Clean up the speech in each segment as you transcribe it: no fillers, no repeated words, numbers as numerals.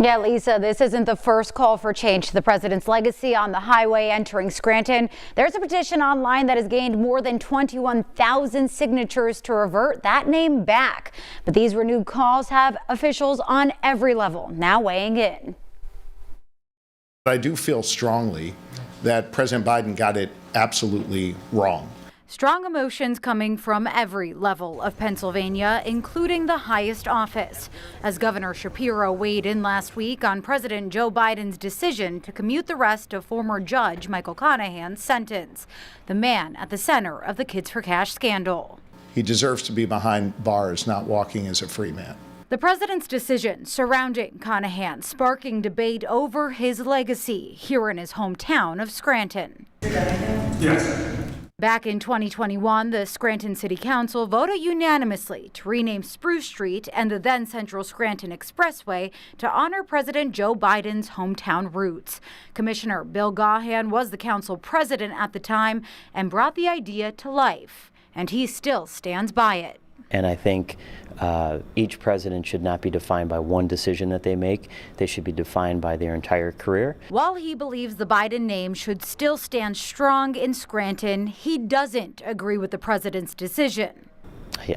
Yeah, Lisa, this isn't the first call for change to the president's legacy on the highway entering Scranton. There's a petition online that has gained more than 21,000 signatures to revert that name back. But these renewed calls have officials on every level now weighing in. I do feel strongly that President Biden got it absolutely wrong. Strong emotions coming from every level of Pennsylvania, including the highest office, as Governor Shapiro weighed in last week on President Joe Biden's decision to commute the rest of former Judge Michael Conahan's sentence, the man at the center of the Kids for Cash scandal. He deserves to be behind bars, not walking as a free man. The president's decision surrounding Conahan sparking debate over his legacy here in his hometown of Scranton. Yes. Back in 2021, the Scranton City Council voted unanimously to rename Spruce Street and the then Central Scranton Expressway to honor President Joe Biden's hometown roots. Commissioner Bill Gahan was the council president at the time and brought the idea to life, and he still stands by it. And I think each president should not be defined by one decision that they make. They should be defined by their entire career. While he believes the Biden name should still stand strong in Scranton, he doesn't agree with the president's decision.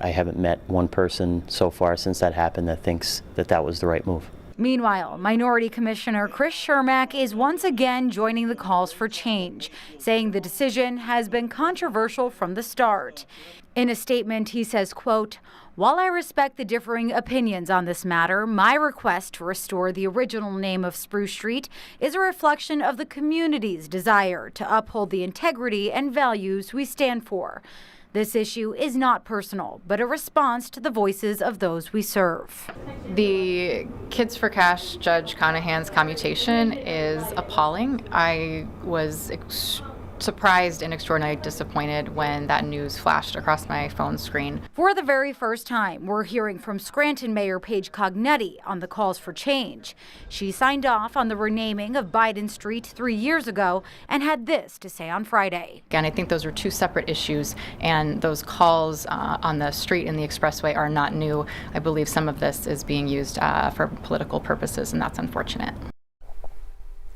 I haven't met one person so far since that happened that thinks that that was the right move. Meanwhile, Minority Commissioner Chris Shermack is once again joining the calls for change, saying the decision has been controversial from the start. In a statement, he says, quote, "While I respect the differing opinions on this matter, my request to restore the original name of Spruce Street is a reflection of the community's desire to uphold the integrity and values we stand for. This issue is not personal, but a response to the voices of those we serve." The Kids for Cash Judge Conahan's commutation is appalling. I was surprised and extraordinarily disappointed when that news flashed across my phone screen. For the very first time, we're hearing from Scranton Mayor Paige Cognetti on the calls for change. She signed off on the renaming of Biden Street 3 years ago and had this to say on Friday. Again, I think those are two separate issues, and those calls on the street and the expressway are not new. I believe some of this is being used for political purposes, and that's unfortunate.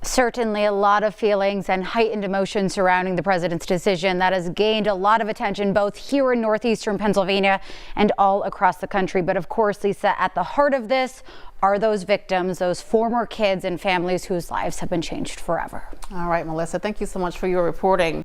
Certainly a lot of feelings and heightened emotion surrounding the president's decision that has gained a lot of attention both here in northeastern Pennsylvania and all across the country. But of course, Lisa, at the heart of this are those victims, those former kids and families whose lives have been changed forever. All right, Melissa, thank you so much for your reporting.